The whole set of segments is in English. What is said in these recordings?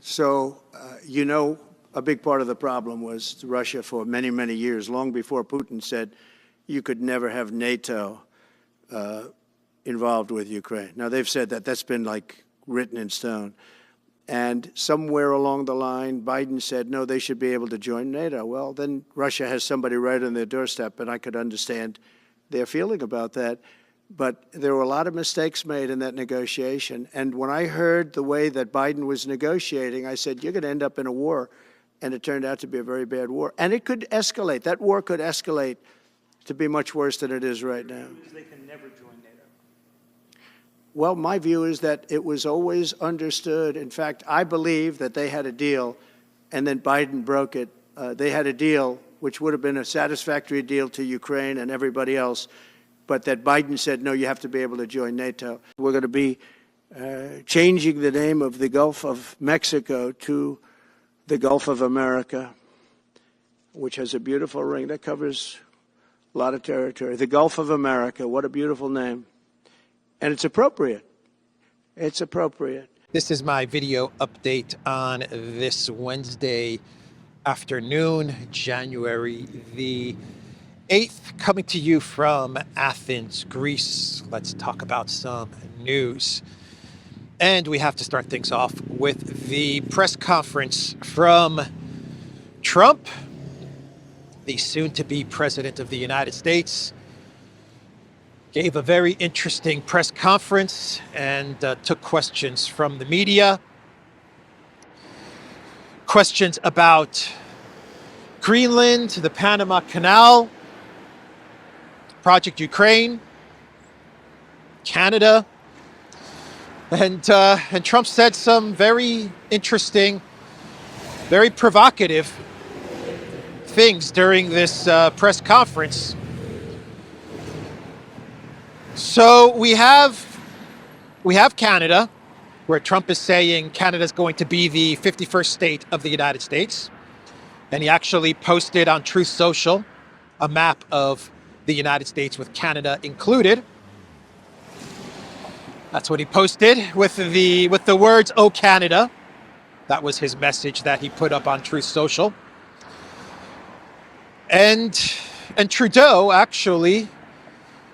So, you know, a big part of the problem was Russia for many, many years, long before Putin said you could never have NATO involved with Ukraine. Now, they've said that. That's been, like, written in stone. And somewhere along the line, Biden said, no, they should be able to join NATO. Well, then Russia has somebody right on their doorstep, and I could understand their feeling about that. But there were a lot of mistakes made in that negotiation. And when I heard the way that Biden was negotiating, I said, you're going to end up in a war. And it turned out to be a very bad war. And it could escalate. That war could escalate to be much worse than it is right now. They can never join NATO. Well, my view is that it was always understood. In fact, I believe that they had a deal, and then Biden broke it. They had a deal, which would have been a satisfactory deal to Ukraine and everybody else, but that Biden said, no, you have to be able to join NATO. We're going to be changing the name of the Gulf of Mexico to the Gulf of America, which has a beautiful ring that covers a lot of territory. The Gulf of America, what a beautiful name. And it's appropriate. It's appropriate. This is my video update on this Wednesday afternoon, January the 8th, coming to you from Athens, Greece. Let's talk about some news. And we have to start things off with the press conference from Trump, the soon-to-be president of the United States. Gave a very interesting press conference and took questions from the media. Questions about Greenland, the Panama Canal, Project Ukraine, Canada. And Trump said some very interesting, very provocative things during this press conference. So we have Canada, where Trump is saying Canada is going to be the 51st state of the United States. And he actually posted on Truth Social a map of the United States with Canada included. That's what he posted with the words, "Oh Canada." That was his message that he put up on Truth Social. And Trudeau actually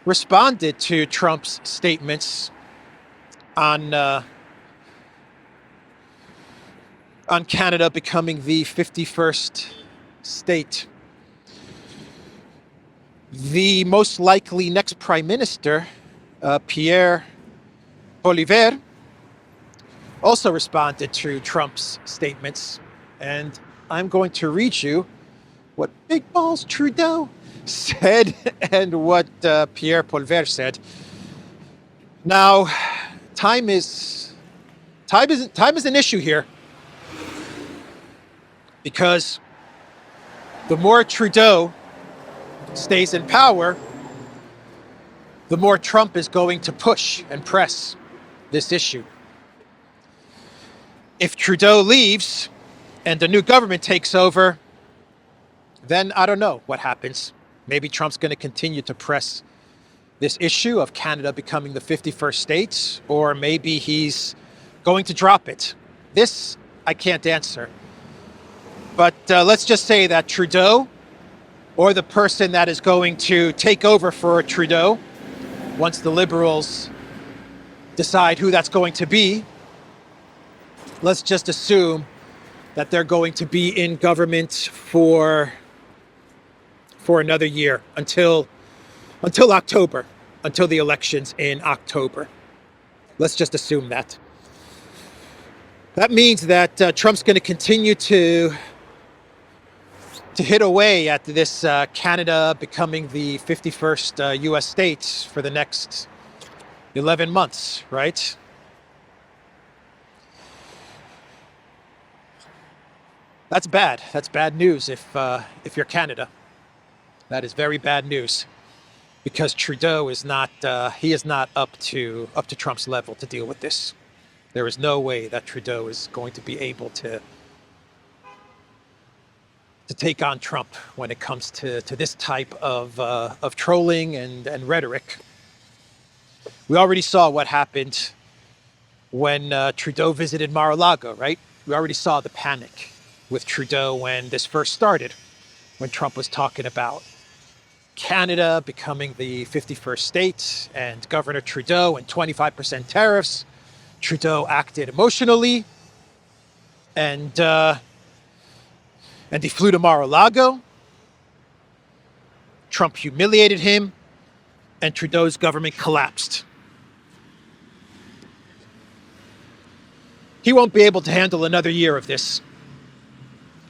responded to Trump's statements on Canada becoming the 51st state. The most likely next prime minister, Pierre Poilievre, also responded to Trump's statements, and I'm going to read you what Big Balls Trudeau said and what Pierre Poilievre said. Now, time is an issue here, because the more Trudeau stays in power, the more Trump is going to push and press this issue. If Trudeau leaves and the new government takes over, then I don't know what happens. Maybe Trump's going to continue to press this issue of Canada becoming the 51st state, or maybe he's going to drop it. This I can't answer. But let's just say that Trudeau, or the person that is going to take over for Trudeau, once the Liberals decide who that's going to be, let's just assume that they're going to be in government for another year, until October, until the elections in October. Let's just assume that. That means that Trump's going to continue to hit away at this Canada becoming the 51st U.S. state for the next 11 months, right? That's bad. That's bad news if you're Canada. That is very bad news, because Trudeau is not up to Trump's level to deal with this. There is no way that Trudeau is going to be able to take on Trump when it comes to this type of trolling and rhetoric. We already saw what happened when Trudeau visited Mar-a-Lago, right? We already saw the panic with Trudeau when this first started, when Trump was talking about Canada becoming the 51st state and Governor Trudeau and 25% tariffs. Trudeau acted emotionally and he flew to Mar-a-Lago. Trump humiliated him and Trudeau's government collapsed. He won't be able to handle another year of this.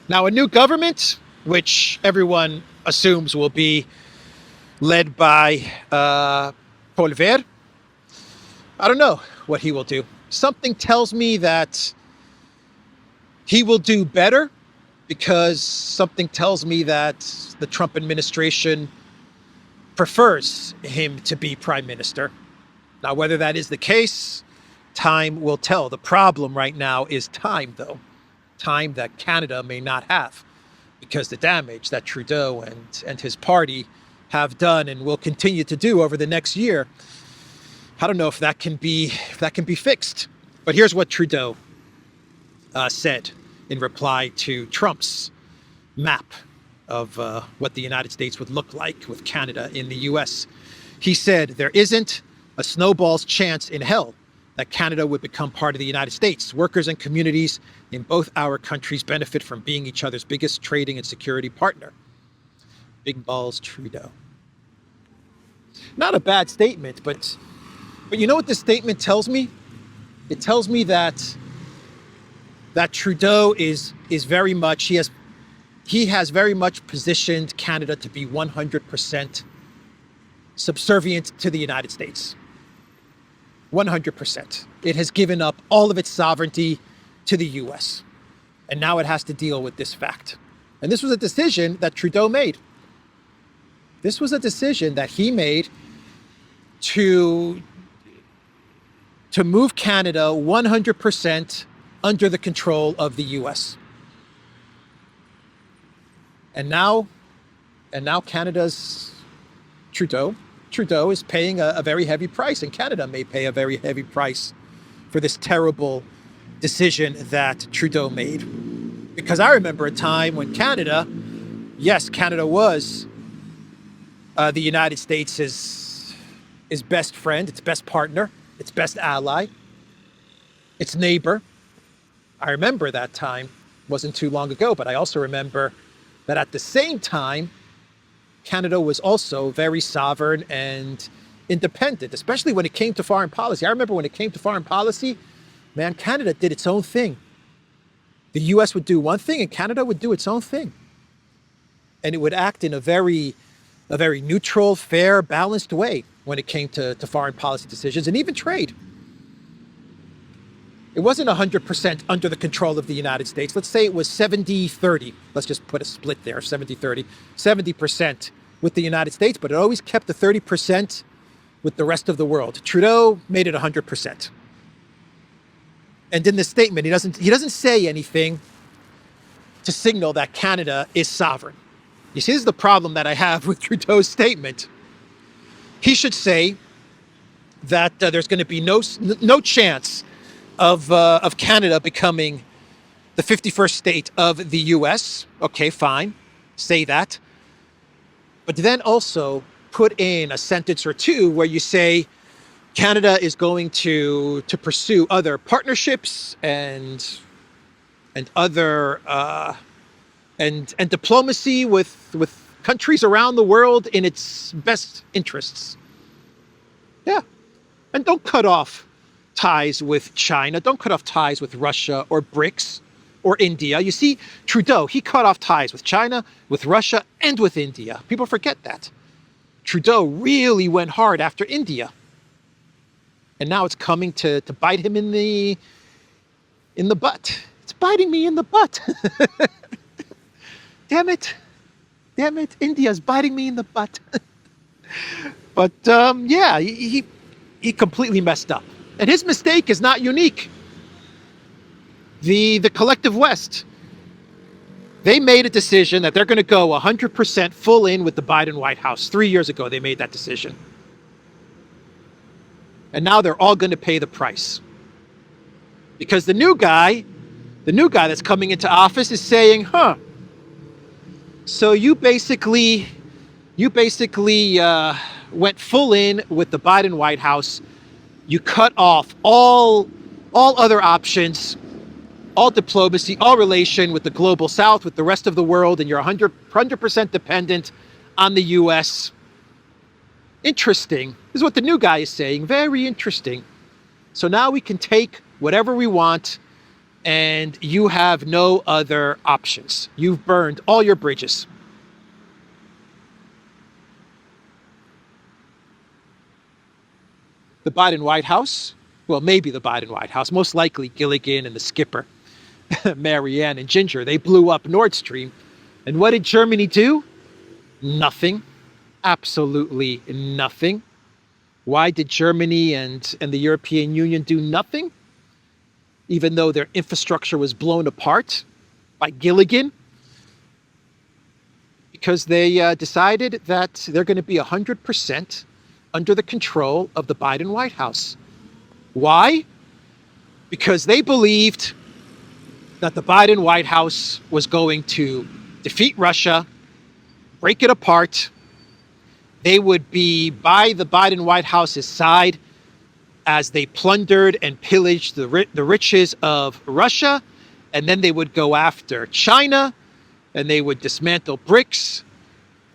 Now, a new government, which everyone assumes will be led by Paul Vert, I don't know what he will do. Something tells me that he will do better, because something tells me that the Trump administration prefers him to be prime minister. Now, whether that is the case, time will tell. The problem right now is time, though. Time that Canada may not have, because the damage that Trudeau and his party have done and will continue to do over the next year, I don't know if that can be fixed. But here's what Trudeau said in reply to Trump's map of what the United States would look like with Canada in the US. He said, "There isn't a snowball's chance in hell that Canada would become part of the United States. Workers and communities in both our countries benefit from being each other's biggest trading and security partner." Big balls Trudeau. Not a bad statement, but you know what this statement tells me? It tells me that Trudeau is very much, he has very much positioned Canada to be 100% subservient to the United States. 100%. It has given up all of its sovereignty to the US. And now it has to deal with this fact. And this was a decision that Trudeau made. This was a decision that he made to move Canada 100% under the control of the US. And now Canada's Trudeau is paying a very heavy price, and Canada may pay a very heavy price for this terrible decision that Trudeau made. Because I remember a time when Canada was the United States' best friend, its best partner, its best ally, its neighbor. I remember that time. Wasn't too long ago, but I also remember that at the same time, Canada was also very sovereign and independent, especially when it came to foreign policy. I remember when it came to foreign policy, man, Canada did its own thing. The US would do one thing and Canada would do its own thing. And it would act in a very neutral, fair, balanced way when it came to foreign policy decisions and even trade. It wasn't 100% under the control of the United States. Let's say it was 70-30. Let's just put a split there, 70-30. 70% with the United States, but it always kept the 30% with the rest of the world. Trudeau made it 100%. And in this statement, he doesn't say anything to signal that Canada is sovereign. You see, this is the problem that I have with Trudeau's statement. He should say that there's going to be no chance of Canada becoming the 51st state of the US. Okay, fine. Say that. But then also put in a sentence or two where you say Canada is going to pursue other partnerships and other and diplomacy with countries around the world in its best interests. Yeah. And don't cut off ties with China. Don't cut off ties with Russia or BRICS or India. You see, Trudeau, he cut off ties with China, with Russia, and with India. People forget that. Trudeau really went hard after India. And now it's coming to bite him in the butt. It's biting me in the butt. Damn it. India's biting me in the butt. But yeah, he completely messed up. And his mistake is not unique. The collective West, they made a decision that they're going to go 100% full in with the Biden White House. 3 years ago, they made that decision. And now they're all going to pay the price. Because the new guy The new guy that's coming into office is saying, so you basically went full in with the Biden White House. You cut off all other options, all diplomacy, all relation with the global South, with the rest of the world, and you're 100% dependent on the U.S. Interesting. This is what the new guy is saying. Very interesting. So now we can take whatever we want, and you have no other options. You've burned all your bridges. The Biden White House, well, maybe the Biden White House, most likely Gilligan and the skipper, Marianne and Ginger, they blew up Nord Stream. And what did Germany do? Nothing. Absolutely nothing. Why did Germany and the European Union do nothing? Even though their infrastructure was blown apart by Gilligan? Because they decided that they're going to be 100% under the control of the Biden White House. Why? Because they believed that the Biden White House was going to defeat Russia, break it apart. They would be by the Biden White House's side as they plundered and pillaged the riches of Russia, and then they would go after China, and they would dismantle BRICS,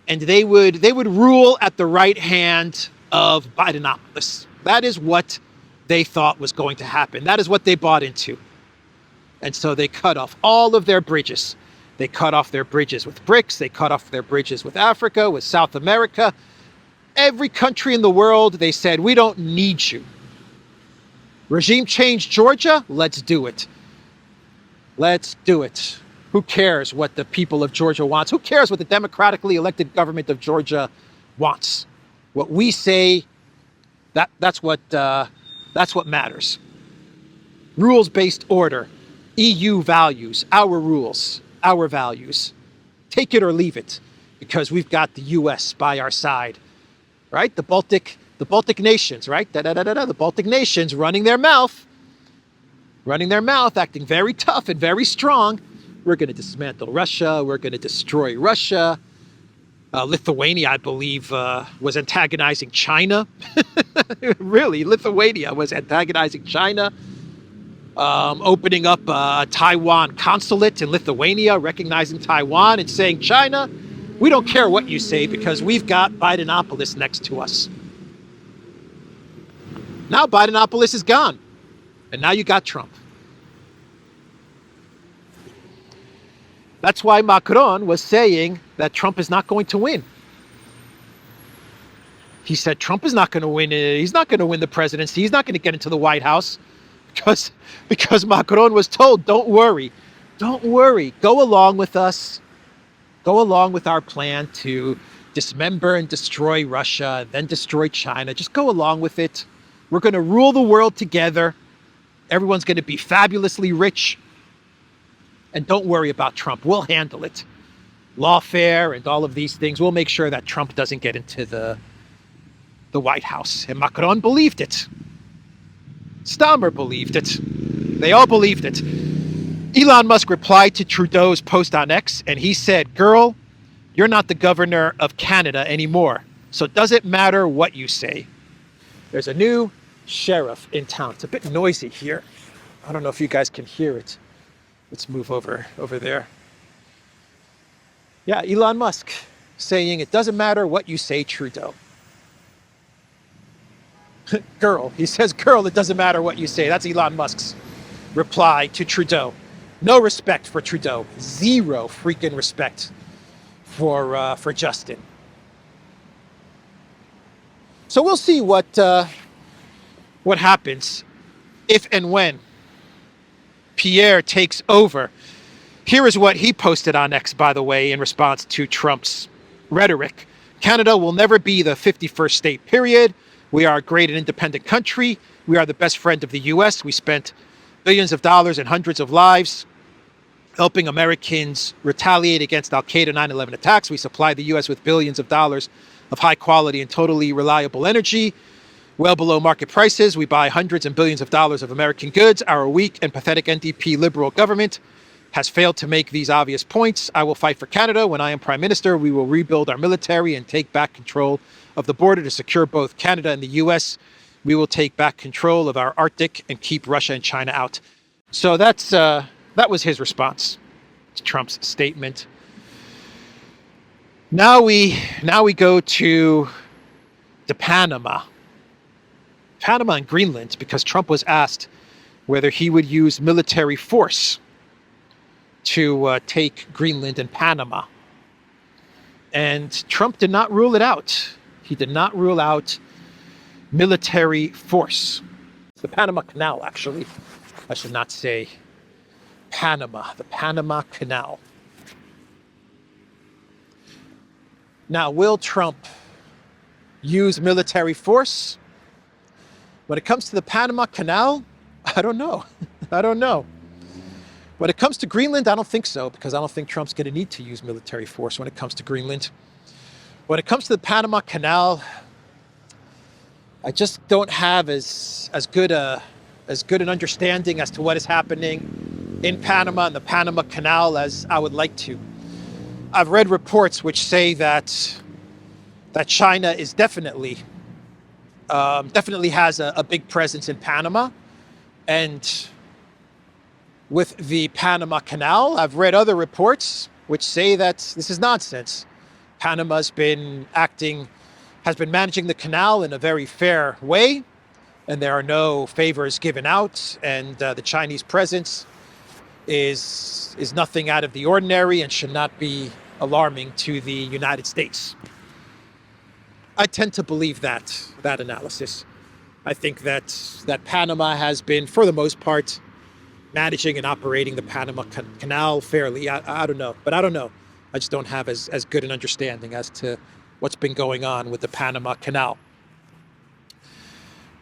and they would rule at the right hand of Bidenopolis. That is what they thought was going to happen. That is what they bought into. And so they cut off all of their bridges. They cut off their bridges with BRICS. They cut off their bridges with Africa, with South America. Every country in the world, they said, we don't need you. Regime change Georgia? Let's do it. Let's do it. Who cares what the people of Georgia wants? Who cares what the democratically elected government of Georgia wants? What we say, that's what matters. Rules-based order, EU values, our rules, our values. Take it or leave it, because we've got the U.S. by our side, right? The Baltic nations, right? The Baltic nations running their mouth, acting very tough and very strong. We're going to dismantle Russia. We're going to destroy Russia. Lithuania, I believe, was antagonizing China. Really, Lithuania was antagonizing China. Opening up a Taiwan consulate in Lithuania, recognizing Taiwan and saying, China, we don't care what you say because we've got Bidenopolis next to us. Now Bidenopolis is gone. And now you got Trump. That's why Macron was saying that Trump is not going to win. He said Trump is not going to win. He's not going to win the presidency. He's not going to get into the White House because Macron was told, don't worry, go along with us. Go along with our plan to dismember and destroy Russia, then destroy China. Just go along with it. We're going to rule the world together. Everyone's going to be fabulously rich. And don't worry about Trump. We'll handle it. Lawfare and all of these things. We'll make sure that Trump doesn't get into the White House. And Macron believed it. Stammer believed it. They all believed it. Elon Musk replied to Trudeau's post on X, and he said, girl, you're not the governor of Canada anymore. So it doesn't matter what you say. There's a new sheriff in town. It's a bit noisy here. I don't know if you guys can hear it. Let's move over there. Yeah, Elon Musk saying it doesn't matter what you say, Trudeau. Girl, he says, girl, it doesn't matter what you say. That's Elon Musk's reply to Trudeau. No respect for Trudeau. Zero freaking respect for Justin. So we'll see what happens if and when Pierre takes over. Here is what he posted on X, by the way, in response to Trump's rhetoric. Canada will never be the 51st state, period. We are a great and independent country. We are the best friend of the U.S. We spent billions of dollars and hundreds of lives helping Americans retaliate against Al-Qaeda 9/11 attacks. We supply the U.S. with billions of dollars of high quality and totally reliable energy. well below market prices. We buy hundreds and billions of dollars of American goods. Our weak and pathetic NDP liberal government has failed to make these obvious points. I will fight for Canada. When I am Prime Minister, we will rebuild our military and take back control of the border to secure both Canada and the US. We will take back control of our Arctic and keep Russia and China out. So that was his response to Trump's statement. Now we go to Panama. Panama and Greenland, because Trump was asked whether he would use military force to take Greenland and Panama. And Trump did not rule it out. He did not rule out military force. The Panama Canal, actually. I should not say Panama, the Panama Canal. Now, will Trump use military force? When it comes to the Panama Canal, I don't know. I don't know. When it comes to Greenland, I don't think so, because I don't think Trump's going to need to use military force when it comes to Greenland. When it comes to the Panama Canal, I just don't have as good an understanding as to what is happening in Panama and the Panama Canal as I would like to. I've read reports which say that China is definitely has a big presence in Panama, and with the Panama Canal, I've read other reports which say that this is nonsense. Panama has been managing the canal in a very fair way, and there are no favors given out, and the Chinese presence is nothing out of the ordinary and should not be alarming to the United States. I tend to believe that analysis. I think that Panama has been, for the most part, managing and operating the Panama Canal fairly. I don't know, but I don't know. I just don't have as good an understanding as to what's been going on with the Panama Canal.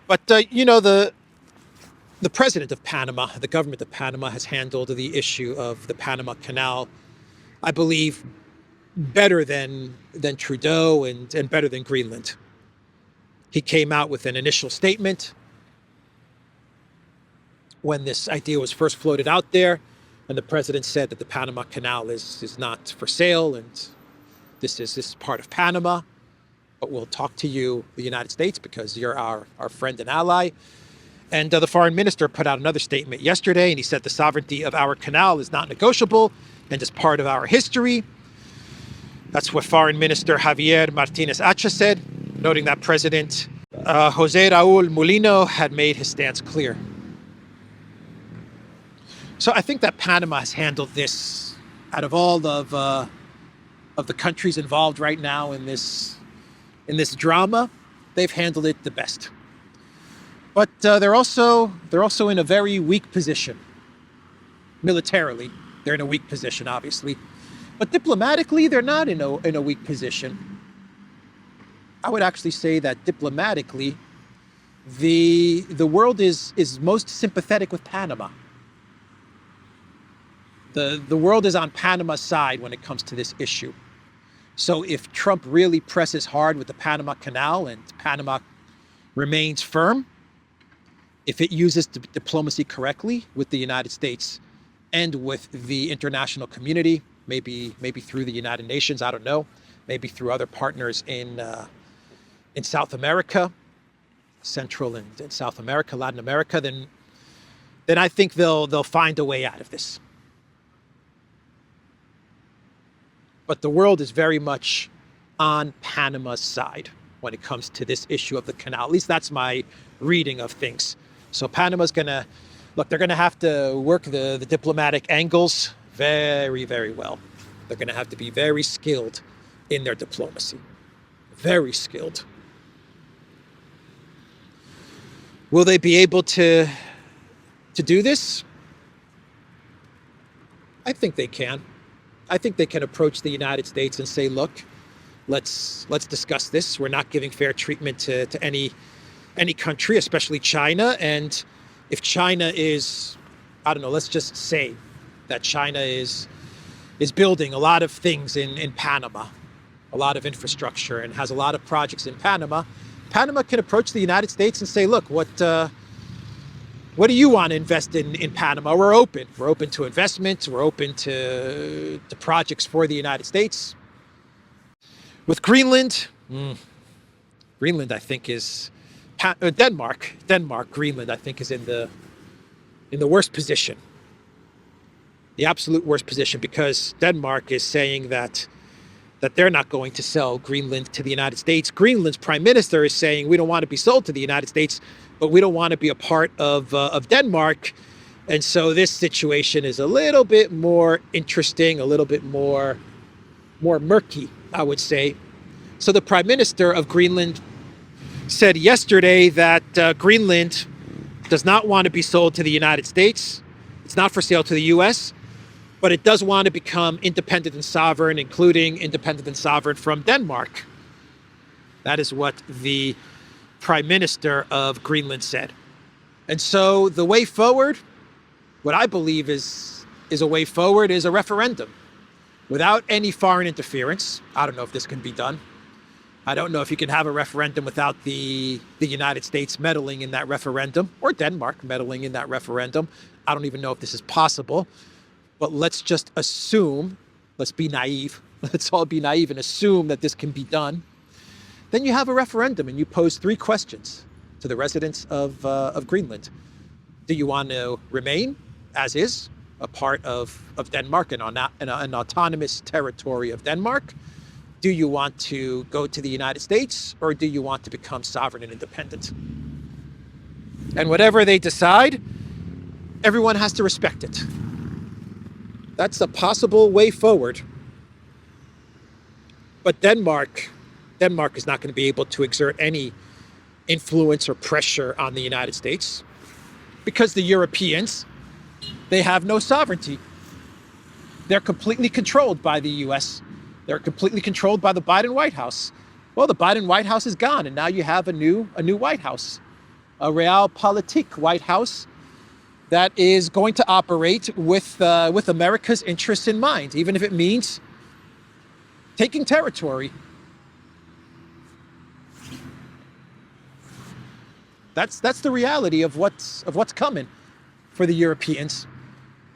But, the president of Panama, the government of Panama, has handled the issue of the Panama Canal, I believe, better than Trudeau and better than Greenland. He came out with an initial statement when this idea was first floated out there, and the president said that the Panama Canal is not for sale, and this is part of Panama, but we'll talk to you, the United States, because you're our friend and ally. And the foreign minister put out another statement yesterday, and he said the sovereignty of our canal is not negotiable and is part of our history. That's what Foreign Minister Javier Martinez-Acha said, noting that President Jose Raul Mulino had made his stance clear. So I think that Panama has handled this, out of all of the countries involved right now in this drama, they've handled it the best. But they're also in a very weak position. Militarily, they're in a weak position, obviously. But diplomatically, they're not in a weak position. I would actually say that diplomatically, the world is most sympathetic with Panama. The world is on Panama's side when it comes to this issue. So if Trump really presses hard with the Panama Canal and Panama remains firm, if it uses diplomacy correctly with the United States and with the international community, maybe through the United Nations, I don't know, maybe through other partners in South America, Central and South America, Latin America, then I think they'll find a way out of this. But the world is very much on Panama's side when it comes to this issue of the canal. At least that's my reading of things. So Panama's they're gonna have to work the diplomatic angles very, very well. They're gonna have to be very skilled in their diplomacy. Very skilled. Will they be able to do this? I think they can. I think they can approach the United States and say, look, let's discuss this. We're not giving fair treatment to any country, especially China. And if China is, I don't know, let's just say that China is building a lot of things in Panama, a lot of infrastructure, and has a lot of projects in Panama, Panama can approach the United States and say, look, what do you want to invest in Panama? We're open. We're open to investment. We're open to projects for the United States. With Greenland, Greenland, I think, is Denmark. Greenland, I think, is in the worst position, the absolute worst position, because Denmark is saying that they're not going to sell Greenland to the United States. Greenland's prime minister is saying we don't want to be sold to the United States, but we don't want to be a part of Denmark. And so this situation is a little bit more interesting, a little bit more murky, I would say. So the prime minister of Greenland said yesterday that Greenland does not want to be sold to the United States. It's not for sale to the U.S., but it does want to become independent and sovereign, including independent and sovereign from Denmark. That is what the prime minister of Greenland said. And so the way forward, what I believe is a way forward, is a referendum without any foreign interference. I don't know if this can be done. I don't know if you can have a referendum without the United States meddling in that referendum, or Denmark meddling in that referendum. I don't even know if this is possible. But let's just assume, let's be naive, let's all be naive and assume that this can be done. Then you have a referendum and you pose 3 questions to the residents of Greenland. Do you want to remain as is, a part of Denmark, an autonomous territory of Denmark? Do you want to go to the United States, or do you want to become sovereign and independent? And whatever they decide, everyone has to respect it. That's a possible way forward. But Denmark is not going to be able to exert any influence or pressure on the United States, because the Europeans, they have no sovereignty. They're completely controlled by the U.S. They're completely controlled by the Biden White House. Well, the Biden White House is gone, and now you have a new White House, a Realpolitik White House that is going to operate with America's interests in mind, even if it means taking territory. That's the reality of what's coming for the Europeans.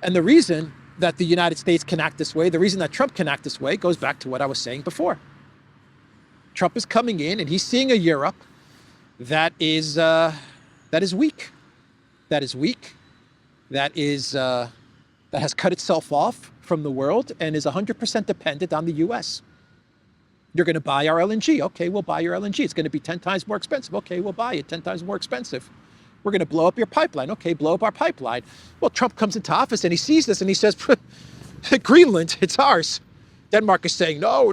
And the reason that the United States can act this way, the reason that Trump can act this way, goes back to what I was saying before. Trump is coming in and he's seeing a Europe that is weak, that has cut itself off from the world and is 100% dependent on the U.S. You're going to buy our LNG. Okay, we'll buy your LNG. It's going to be 10 times more expensive. Okay, we'll buy it 10 times more expensive. We're going to blow up your pipeline. Okay, blow up our pipeline. Well, Trump comes into office and he sees this and he says, Greenland, it's ours. Denmark is saying, no,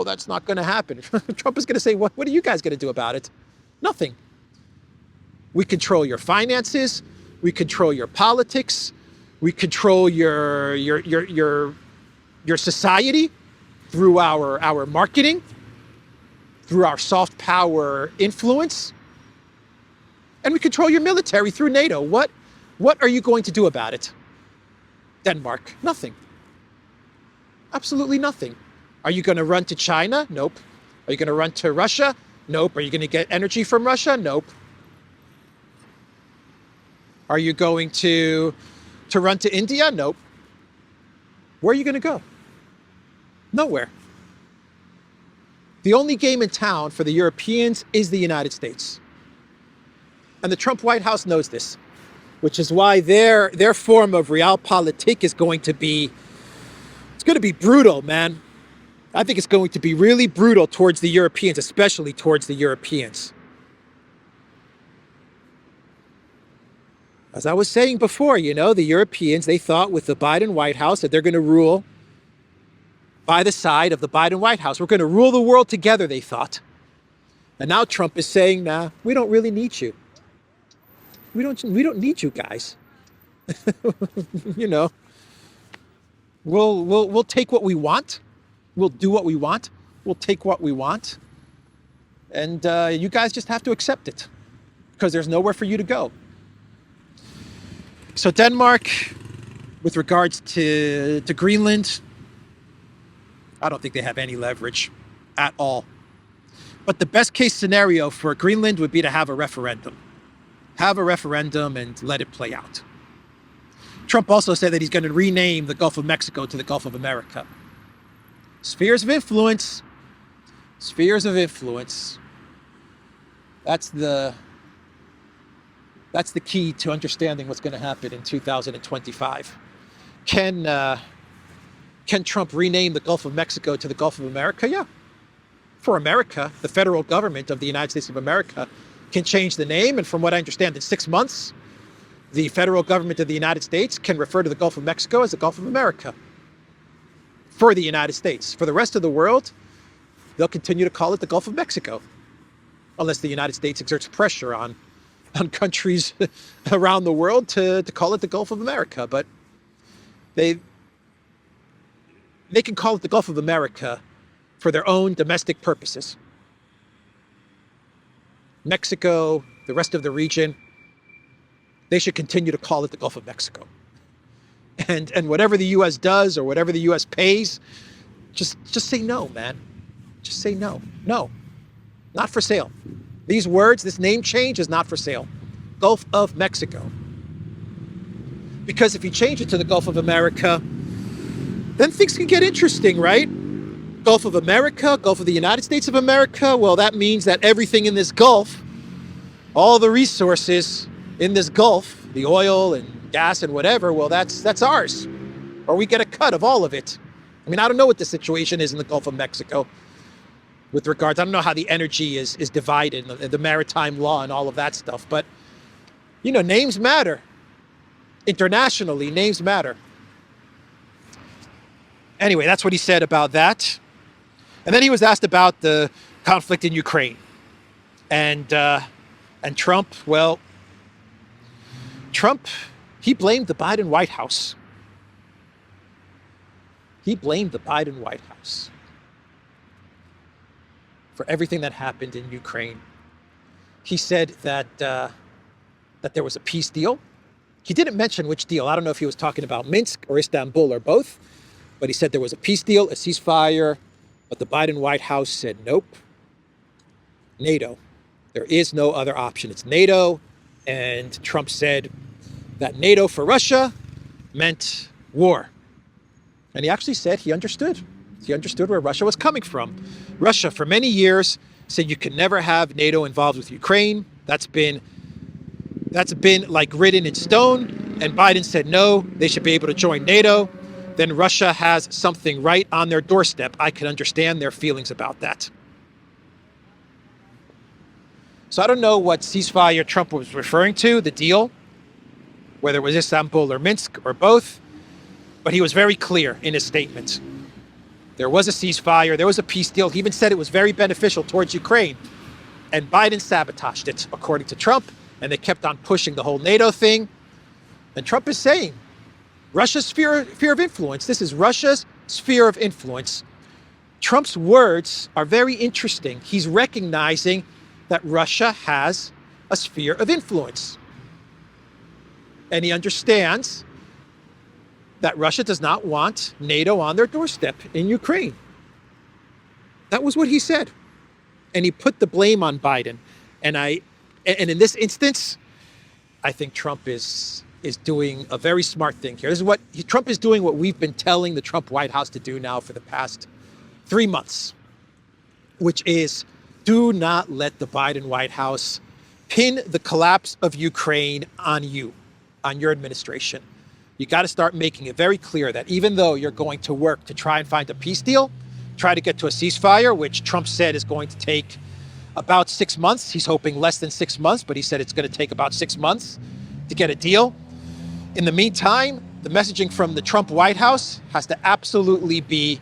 that's not going to happen. Trump is going to say, what are you guys going to do about it? Nothing. We control your finances. We control your politics. We control your society through our marketing, through our soft power influence, and we control your military through NATO. What are you going to do about it? Denmark, nothing. Absolutely nothing. Are you going to run to China? Nope. Are you going to run to Russia? Nope. Are you going to get energy from Russia? Nope. Are you going to run to India? Nope. Where are you going to go? Nowhere. The only game in town for the Europeans is the United States. And the Trump White House knows this, which is why their form of Realpolitik is going to be, it's going to be brutal, man. I think it's going to be really brutal towards the Europeans, especially towards the Europeans. As I was saying before, the Europeans, they thought with the Biden White House that they're going to rule by the side of the Biden White House. We're going to rule the world together, they thought. And now Trump is saying, nah, we don't really need you. We don't need you guys. We'll take what we want. We'll do what we want. We'll take what we want. And you guys just have to accept it, because there's nowhere for you to go. So Denmark, with regards to Greenland, I don't think they have any leverage at all. But the best case scenario for Greenland would be to have a referendum. Have a referendum and let it play out. Trump also said that he's going to rename the Gulf of Mexico to the Gulf of America. Spheres of influence. Spheres of influence. That's the key to understanding what's going to happen in 2025. Can Trump rename the Gulf of Mexico to the Gulf of America? Yeah. For America, the federal government of the United States of America can change the name. And from what I understand, in 6 months, the federal government of the United States can refer to the Gulf of Mexico as the Gulf of America for the United States. For the rest of the world, they'll continue to call it the Gulf of Mexico, unless the United States exerts pressure on countries around the world to call it the Gulf of America. But they can call it the Gulf of America for their own domestic purposes. Mexico, the rest of the region, they should continue to call it the Gulf of Mexico. And whatever the U.S. does or whatever the U.S. pays, just say no, man. Just say no. No, not for sale. These words, this name change is not for sale. Gulf of Mexico. Because if you change it to the Gulf of America, then things can get interesting, right? Gulf of America, Gulf of the United States of America. Well, that means that everything in this Gulf, all the resources in this Gulf, the oil and gas and whatever, well, that's ours. Or we get a cut of all of it. I mean, I don't know what the situation is in the Gulf of Mexico with regards, I don't know how the energy is divided, the maritime law and all of that stuff. But, you know, names matter. Internationally, names matter. Anyway, that's what he said about that. And then he was asked about the conflict in Ukraine. And Trump, well, he blamed the Biden White House. He blamed the Biden White House for everything that happened in Ukraine. He said that there was a peace deal. He didn't mention which deal. I don't know if he was talking about Minsk or Istanbul or both, but he said there was a peace deal, a ceasefire, but the Biden White House said, nope, NATO. There is no other option. It's NATO. And Trump said that NATO for Russia meant war. And he actually said he understood. He understood where Russia was coming from. Russia, for many years, said you can never have NATO involved with Ukraine. That's been like written in stone. And Biden said, no, they should be able to join NATO. Then Russia has something right on their doorstep. I can understand their feelings about that. So I don't know what ceasefire Trump was referring to, the deal, whether it was Istanbul or Minsk or both, but he was very clear in his statement. There was a ceasefire, there was a peace deal. He even said it was very beneficial towards Ukraine. And Biden sabotaged it, according to Trump, and they kept on pushing the whole NATO thing. And Trump is saying, Russia's sphere of influence. This is Russia's sphere of influence. Trump's words are very interesting. He's recognizing that Russia has a sphere of influence. And he understands that Russia does not want NATO on their doorstep in Ukraine. That was what he said. And he put the blame on Biden. And in this instance, I think Trump is doing a very smart thing here. This is Trump is doing what we've been telling the Trump White House to do now for the past 3 months, which is do not let the Biden White House pin the collapse of Ukraine on you, on your administration. You got to start making it very clear that even though you're going to work to try and find a peace deal, try to get to a ceasefire, which Trump said is going to take about 6 months. He's hoping less than 6 months, but he said it's going to take about 6 months to get a deal. In the meantime, the messaging from the Trump White House has to absolutely be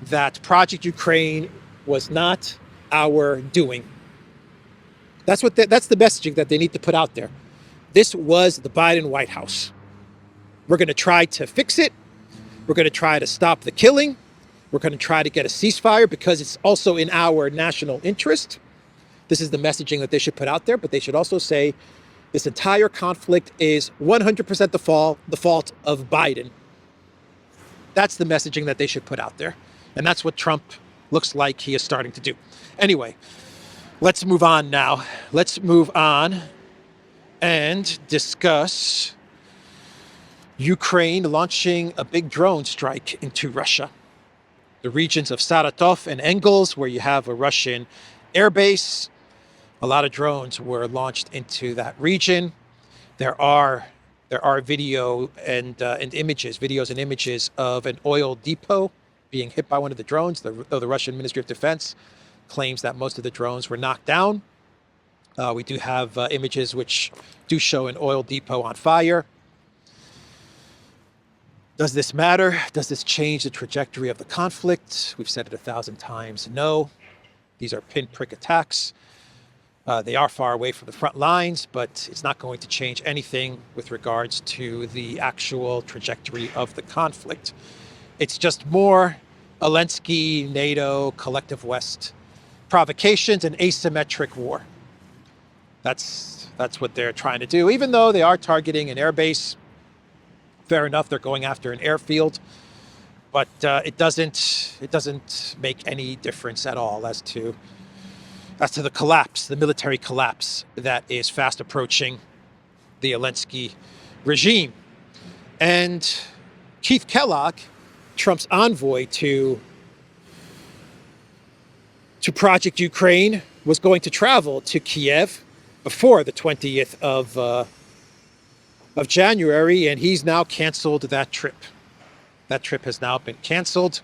that Project Ukraine was not our doing. That's the messaging that they need to put out there. This was the Biden White House. We're going to try to fix it. We're going to try to stop the killing. We're going to try to get a ceasefire because it's also in our national interest. This is the messaging that they should put out there, but they should also say this entire conflict is 100% the fault of Biden. That's the messaging that they should put out there. And that's what Trump looks like he is starting to do. Anyway, Let's move on now. Let's move on and discuss Ukraine launching a big drone strike into Russia. The regions of Saratov and Engels, where you have a Russian airbase, a lot of drones were launched into that region. There are videos and images of an oil depot being hit by one of the drones, though the Russian Ministry of Defense claims that most of the drones were knocked down. We do have images which do show an oil depot on fire. Does this matter? Does this change the trajectory of the conflict? We've said it 1,000 times. No. These are pinprick attacks. They are far away from the front lines, but it's not going to change anything with regards to the actual trajectory of the conflict. It's just more Zelensky, NATO, collective West provocations and asymmetric war. That's what they're trying to do. Even though they are targeting an airbase, fair enough, they're going after an airfield, but it doesn't make any difference at all as to the collapse, the military collapse that is fast approaching the Zelensky regime. And Keith Kellogg, Trump's envoy to Project Ukraine, was going to travel to Kiev before the 20th of January, and he's now canceled that trip. That trip has now been canceled.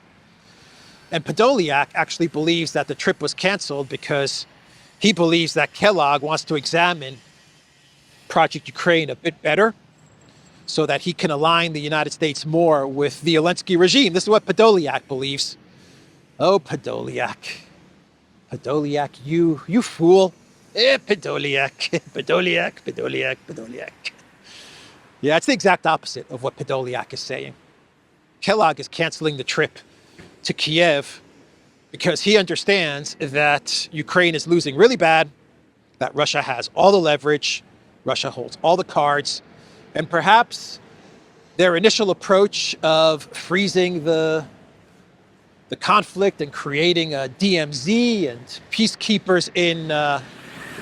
And Podolyak actually believes that the trip was canceled because he believes that Kellogg wants to examine Project Ukraine a bit better so that he can align the United States more with the Zelensky regime. This is what Podolyak believes. Oh, Podolyak. Podolyak, you fool. Podolyak, Podolyak. Yeah, it's the exact opposite of what Podolyak is saying. Kellogg is canceling the trip to Kiev because he understands that Ukraine is losing really bad, that Russia has all the leverage, Russia holds all the cards, and perhaps their initial approach of freezing the conflict and creating a DMZ and peacekeepers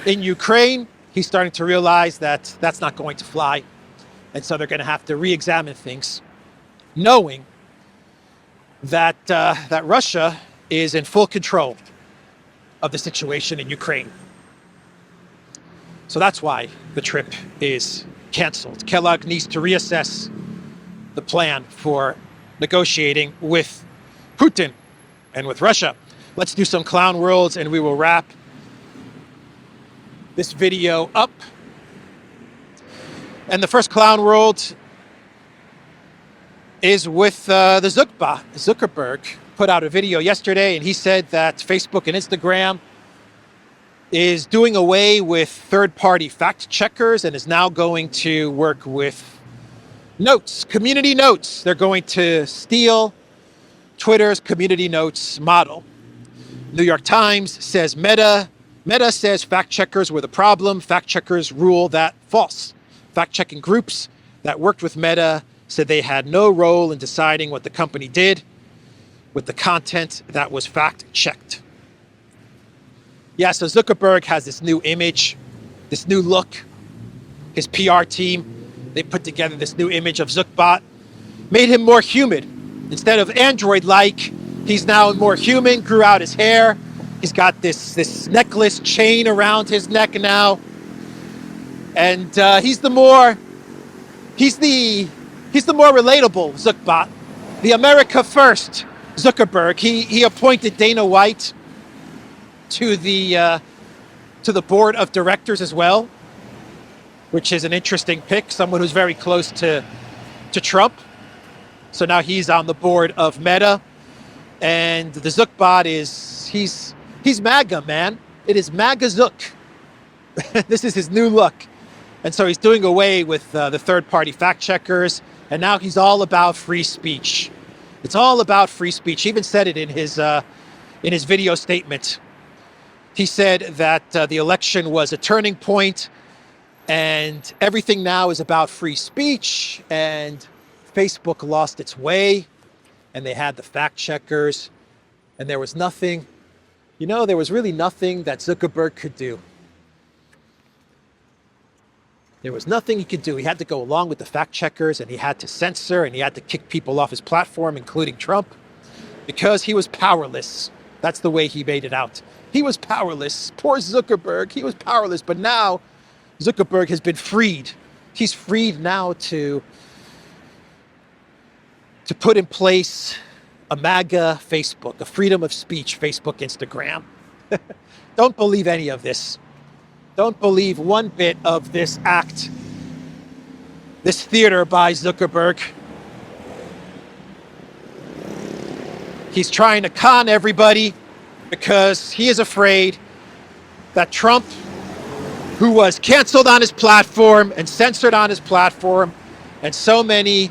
in Ukraine, he's starting to realize that that's not going to fly. And so they're going to have to re-examine things, knowing that Russia is in full control of the situation in Ukraine. So that's why the trip is canceled. Kellogg needs to reassess the plan for negotiating with Putin and with Russia. Let's do some clown worlds and we will wrap this video up. And the first clown world is with the Zuckerberg put out a video yesterday, and he said that Facebook and Instagram is doing away with third-party fact checkers and is now going to work with notes, community notes. They're going to steal Twitter's community notes model. New York Times says Meta says fact checkers were the problem. Fact checkers rule that false. Fact-checking groups that worked with Meta said they had no role in deciding what the company did with the content that was fact-checked. Yeah, so Zuckerberg has this new image, this new look. His PR team, they put together this new image of Zuckbot, made him more human. Instead of android-like, he's now more human, grew out his hair. He's got this necklace chain around his neck now. And he's the more relatable Zuckbot, the America First Zuckerberg. He appointed Dana White to the board of directors as well, which is an interesting pick. Someone who's very close to Trump. So now he's on the board of Meta, and the Zuckbot he's MAGA, man. It is MAGA ZUCK. This is his new look. And so he's doing away with the third-party fact-checkers, and now he's all about free speech. It's all about free speech. He even said it in his video statement. He said that the election was a turning point, and everything now is about free speech, and Facebook lost its way, and they had the fact-checkers, and there was nothing You know, there was really nothing that Zuckerberg could do. There was nothing he could do. He had to go along with the fact checkers, and he had to censor, and he had to kick people off his platform, including Trump, because he was powerless. That's the way he made it out. He was powerless. Poor Zuckerberg, he was powerless. But now Zuckerberg has been freed. He's freed now to put in place a MAGA Facebook, a freedom of speech Facebook, Instagram. Don't believe any of this. Don't believe one bit of this act, this theater by Zuckerberg. He's trying to con everybody because he is afraid that Trump, who was canceled on his platform and censored on his platform, and so many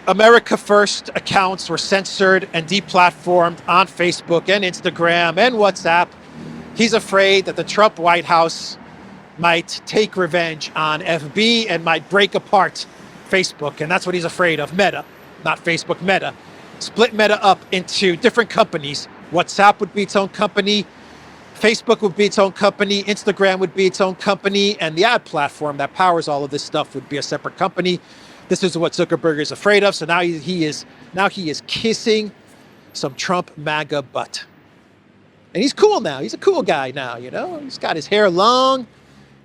America First accounts were censored and deplatformed on Facebook and Instagram and WhatsApp. He's afraid that the Trump White House might take revenge on FB and might break apart Facebook. And that's what he's afraid of. Meta, not Facebook, Meta. Split Meta up into different companies. WhatsApp would be its own company. Facebook would be its own company. Instagram would be its own company. And the ad platform that powers all of this stuff would be a separate company. This is what Zuckerberg is afraid of. So now he is kissing some Trump MAGA butt. And he's cool now. He's a cool guy now, you know. He's got his hair long.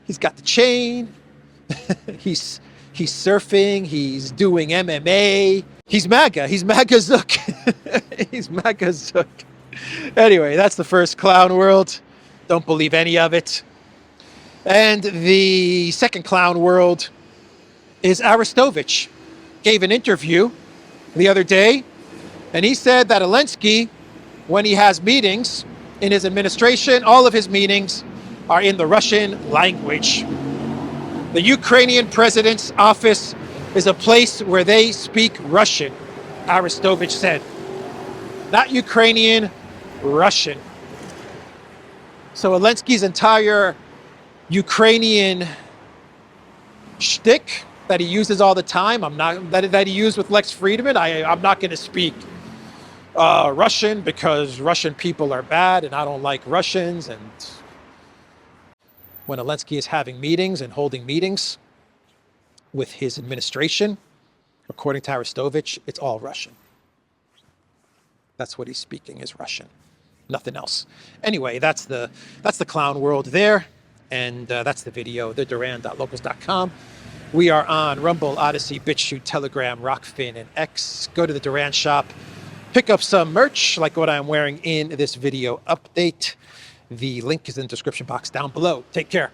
He's got the chain. He's surfing. He's doing MMA. He's MAGA. He's MAGA ZUCK. He's MAGA ZUCK. Anyway, that's the first clown world. Don't believe any of it. And the second clown world is Arestovich. Gave an interview the other day, and he said that Zelensky, when he has meetings in his administration, all of his meetings are in the Russian language. The Ukrainian president's office is a place where they speak Russian, Arestovich said. Not Ukrainian, Russian. So Zelensky's entire Ukrainian shtick that he uses all the time, that he used with Lex Friedman, I'm not going to speak Russian because Russian people are bad and I don't like Russians. And when Zelensky is having meetings and holding meetings with his administration, according to Arestovich, it's all Russian. That's what he's speaking is Russian, nothing else. Anyway, that's the clown world there, and that's the video. The Duran.locals.com. We are on Rumble, ODYSEE, BitChute, Telegram, Rockfin, and X. Go to the Duran shop. Pick up some merch like what I'm wearing in this video update. The link is in the description box down below. Take care.